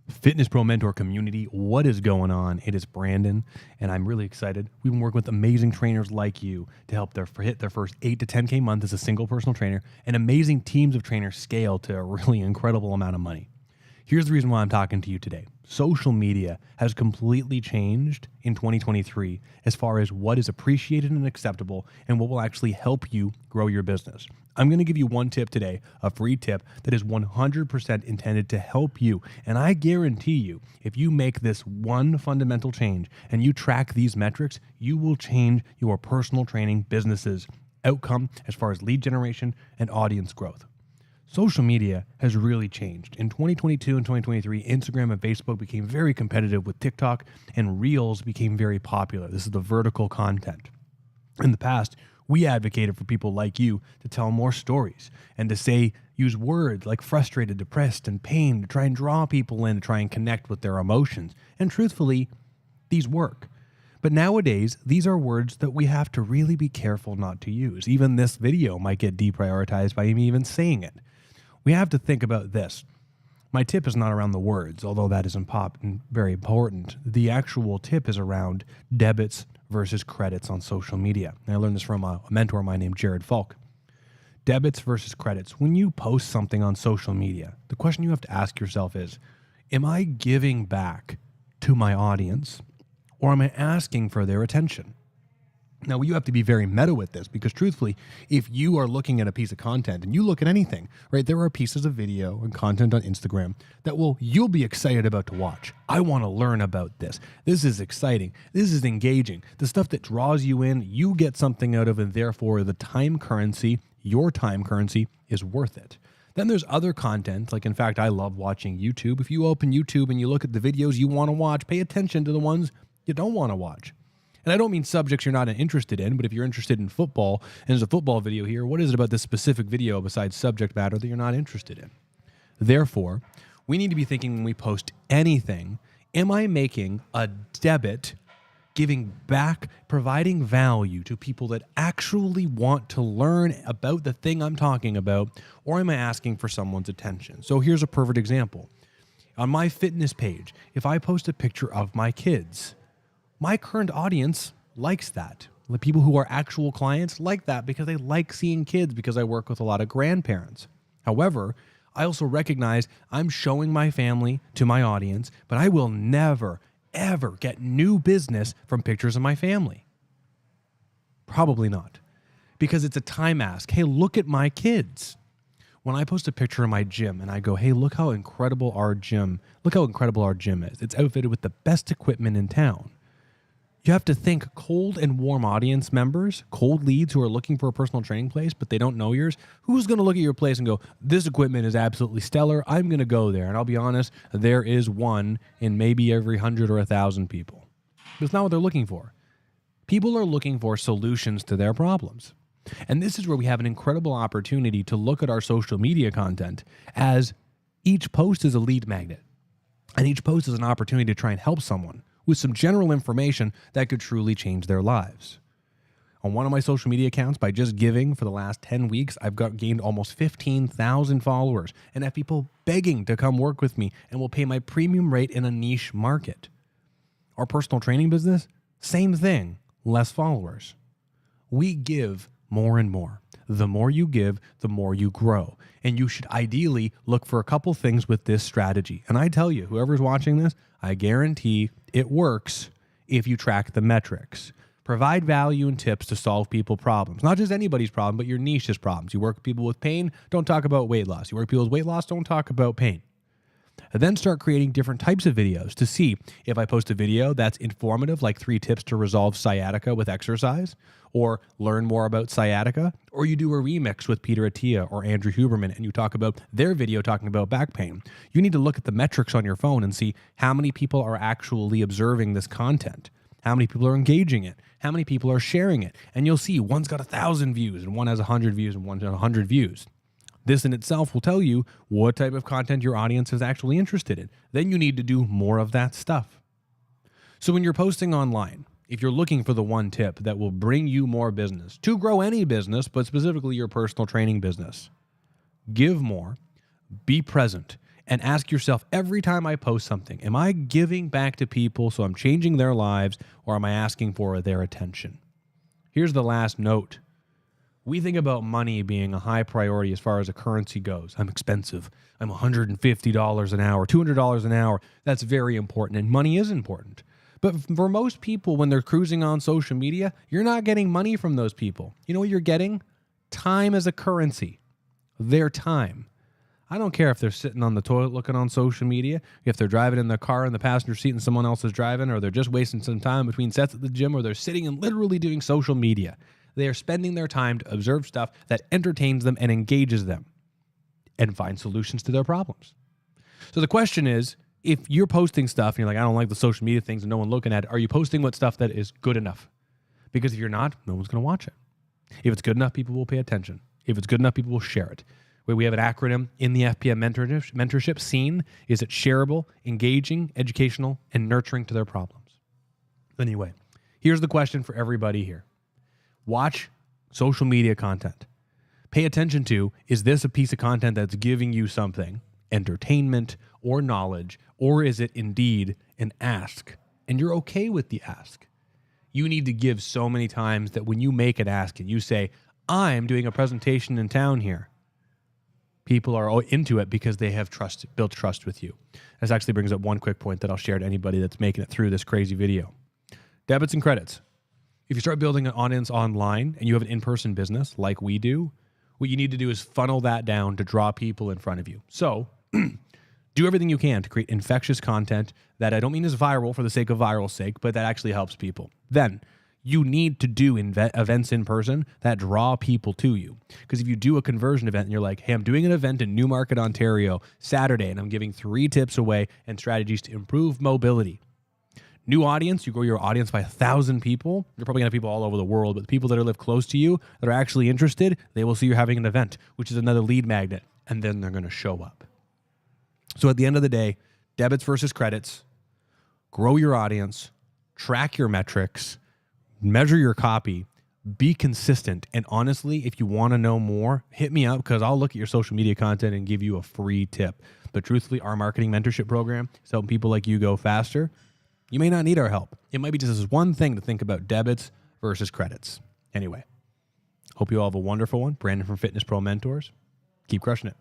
Fitness Pro Mentor community, what is going on? It is Brandon, and I'm really excited. We've been working with amazing trainers like you to help hit their first 8 to 10K month as a single personal trainer, and amazing teams of trainers scale to a really incredible amount of money. Here's the reason why I'm talking to you today. Social media has completely changed in 2023 as far as what is appreciated and acceptable and what will actually help you grow your business. I'm going to give you one tip today, a free tip that is 100% intended to help you. And I guarantee you, if you make this one fundamental change and you track these metrics, you will change your personal training business's outcome as far as lead generation and audience growth. Social media has really changed. In 2022 and 2023, Instagram and Facebook became very competitive with TikTok, and Reels became very popular. This is the vertical content. In the past, we advocated for people like you to tell more stories and to use words like frustrated, depressed, and pain to try and draw people in, to try and connect with their emotions. And truthfully, these work. But nowadays, these are words that we have to really be careful not to use. Even this video might get deprioritized by me even saying it. We have to think about this. My tip is not around the words, although that is very important. The actual tip is around debits versus credits on social media. And I learned this from a mentor of mine named Jared Falk. Debits versus credits. When you post something on social media, the question you have to ask yourself is, am I giving back to my audience or am I asking for their attention? Now, you have to be very meta with this because truthfully, if you are looking at a piece of content and you look at anything, right, there are pieces of video and content on Instagram that you'll be excited about to watch. I want to learn about this. This is exciting. This is engaging. The stuff that draws you in, you get something out of, and therefore your time currency is worth it. Then there's other content, like in fact, I love watching YouTube. If you open YouTube and you look at the videos you want to watch, pay attention to the ones you don't want to watch. And I don't mean subjects you're not interested in, but if you're interested in football, and there's a football video here, what is it about this specific video besides subject matter that you're not interested in? Therefore, we need to be thinking when we post anything, am I making a debit, giving back, providing value to people that actually want to learn about the thing I'm talking about, or am I asking for someone's attention? So here's a perfect example. On my fitness page, if I post a picture of my kids, my current audience likes that. The people who are actual clients like that because they like seeing kids because I work with a lot of grandparents. However, I also recognize I'm showing my family to my audience, but I will never, ever get new business from pictures of my family. Probably not. Because it's a time ask. Hey, look at my kids. When I post a picture of my gym and I go, hey, look how incredible our gym is. It's outfitted with the best equipment in town. You have to think cold and warm audience members, cold leads who are looking for a personal training place, but they don't know yours. Who's going to look at your place and go, this equipment is absolutely stellar. I'm going to go there. And I'll be honest, there is one in maybe every 100 or 1,000 people. That's not what they're looking for. People are looking for solutions to their problems. And this is where we have an incredible opportunity to look at our social media content as each post is a lead magnet. And each post is an opportunity to try and help someone with some general information that could truly change their lives. On one of my social media accounts, by just giving for the last 10 weeks, I've gained almost 15,000 followers and have people begging to come work with me and will pay my premium rate in a niche market. Our personal training business, same thing, less followers. We give more and more. The more you give, the more you grow. And you should ideally look for a couple things with this strategy. And I tell you, whoever's watching this, I guarantee it works if you track the metrics. Provide value and tips to solve people problems. Not just anybody's problem, but your niche's problems. You work with people with pain, don't talk about weight loss. You work with people with weight loss, don't talk about pain. And then start creating different types of videos to see if I post a video that's informative, like 3 tips to resolve sciatica with exercise, or learn more about sciatica, or you do a remix with Peter Attia or Andrew Huberman and you talk about their video talking about back pain. You need to look at the metrics on your phone and see how many people are actually observing this content, how many people are engaging it, how many people are sharing it. And you'll see one's got 1,000 views and one has 100 views and one has 100 views. This in itself will tell you what type of content your audience is actually interested in. Then you need to do more of that stuff. So when you're posting online, if you're looking for the one tip that will bring you more business, to grow any business, but specifically your personal training business, give more, be present, and ask yourself every time I post something, am I giving back to people so I'm changing their lives, or am I asking for their attention? Here's the last note. We think about money being a high priority as far as a currency goes. I'm expensive. I'm $150 an hour, $200 an hour. That's very important, and money is important. But for most people, when they're cruising on social media, you're not getting money from those people. You know what you're getting? Time as a currency. Their time. I don't care if they're sitting on the toilet looking on social media, if they're driving in their car in the passenger seat and someone else is driving, or they're just wasting some time between sets at the gym, or they're sitting and literally doing social media. They are spending their time to observe stuff that entertains them and engages them and find solutions to their problems. So the question is, if you're posting stuff and you're like, I don't like the social media things and no one looking at it, are you posting what stuff that is good enough? Because if you're not, no one's going to watch it. If it's good enough, people will pay attention. If it's good enough, people will share it. We have an acronym in the FPM mentorship scene. Is it shareable, engaging, educational, and nurturing to their problems? Anyway, here's the question for everybody here. Watch social media content. Pay attention to, is this a piece of content that's giving you something, entertainment or knowledge, or is it indeed an ask? And you're okay with the ask. You need to give so many times that when you make an ask and you say, I'm doing a presentation in town here, people are into it because they have built trust with you. This actually brings up one quick point that I'll share to anybody that's making it through this crazy video. Debits and credits. If you start building an audience online and you have an in-person business like we do, what you need to do is funnel that down to draw people in front of you. So do everything you can to create infectious content that I don't mean is viral for the sake of viral sake, but that actually helps people. Then you need to do events in person that draw people to you. Because if you do a conversion event and you're like, hey, I'm doing an event in Newmarket, Ontario, Saturday, and I'm giving 3 tips away and strategies to improve mobility. New audience, you grow your audience by 1,000 people. You're probably going to have people all over the world, but the people that live close to you that are actually interested, they will see you're having an event, which is another lead magnet, and then they're going to show up. So at the end of the day, debits versus credits, grow your audience, track your metrics, measure your copy, be consistent. And honestly, if you want to know more, hit me up because I'll look at your social media content and give you a free tip. But truthfully, our marketing mentorship program is helping people like you go faster. You may not need our help. It might be just this one thing to think about debits versus credits. Anyway, hope you all have a wonderful one. Brandon from Fitness Pro Mentors. Keep crushing it.